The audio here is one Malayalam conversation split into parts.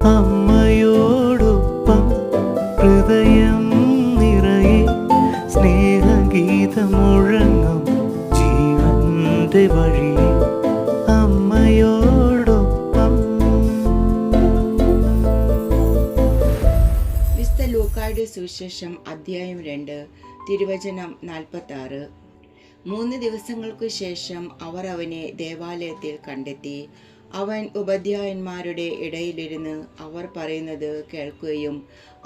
അമ്മയോടൊപ്പം ഹൃദയം നിറയെ സ്നേഹഗീതമുഴങ്ങും ജീവന്റെ വഴിയെ അമ്മയോടൊപ്പം. വിശുദ്ധ ലൂക്കായുടെ സുവിശേഷം അധ്യായം 2 തിരുവചനം 46. 3 ദിവസങ്ങൾക്കു ശേഷം അവർ അവനെ ദേവാലയത്തിൽ കണ്ടെത്തി. അവൻ ഉപാധ്യായന്മാരുടെ ഇടയിലിരുന്ന് അവർ പറയുന്നത് കേൾക്കുകയും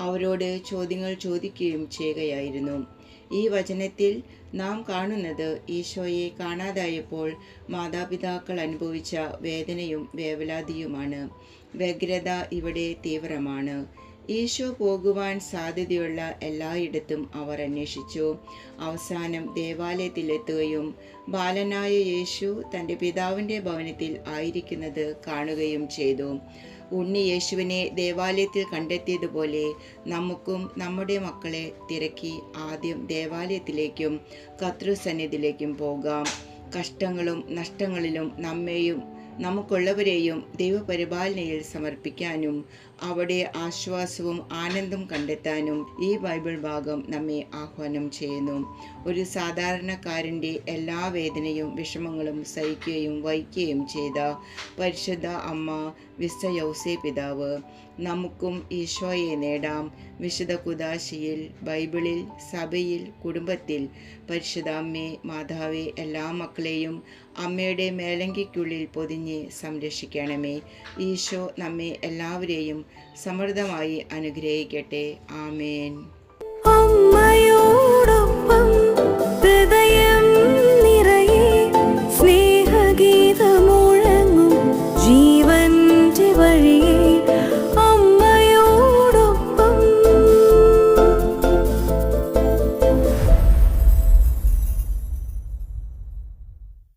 അവരോട് ചോദ്യങ്ങൾ ചോദിക്കുകയും ചെയ്യുകയായിരുന്നു. ഈ വചനത്തിൽ നാം കാണുന്നത് ഈശോയെ കാണാതായപ്പോൾ മാതാപിതാക്കൾ അനുഭവിച്ച വേദനയും വേവലാതിയുമാണ്. വ്യഗ്രത ഇവിടെ തീവ്രമാണ്. ഈശോ പോകുവാൻ സാധ്യതയുള്ള എല്ലായിടത്തും അവർ അന്വേഷിച്ചു. അവസാനം ദേവാലയത്തിലെത്തുകയും ബാലനായ യേശു തൻ്റെ പിതാവിൻ്റെ ഭവനത്തിൽ ആയിരിക്കുന്നത് കാണുകയും ചെയ്തു. ഉണ്ണി യേശുവിനെ ദേവാലയത്തിൽ കണ്ടെത്തിയതുപോലെ നമുക്കും നമ്മുടെ മക്കളെ തിരക്കി ആദ്യം ദേവാലയത്തിലേക്കും കർത്തൃസന്നിധിയിലേക്കും പോകാം. കഷ്ടങ്ങളും നഷ്ടങ്ങളിലും നമ്മെയും നമുക്കുള്ളവരെയും ദൈവപരിപാലനയിൽ സമർപ്പിക്കാനും അവിടെ ആശ്വാസവും ആനന്ദം കണ്ടെത്താനും ഈ ബൈബിൾ ഭാഗം നമ്മെ ആഹ്വാനം ചെയ്യുന്നു. ഒരു സാധാരണക്കാരൻ്റെ എല്ലാ വേദനയും വിഷമങ്ങളും സഹിക്കുകയും വഹിക്കുകയും ചെയ്ത പരിശുദ്ധ അമ്മ വിശുദ്ധ യൗസേ പിതാവ് നമുക്കും ഈശോയെ നേടാം. വിശുദ്ധ കുദാശയിൽ, ബൈബിളിൽ, സഭയിൽ, കുടുംബത്തിൽ പരിശുദ്ധ അമ്മേ, മാതാവേ, എല്ലാ മക്കളെയും അമ്മയുടെ മേലങ്കിക്കുള്ളിൽ പൊതിഞ്ഞ് സംരക്ഷിക്കണമേ. ഈശോ നമ്മെ എല്ലാവരെയും സമൃദ്ധമായി അനുഗ്രഹിക്കട്ടെ. ആമേൻ. അമ്മയോട്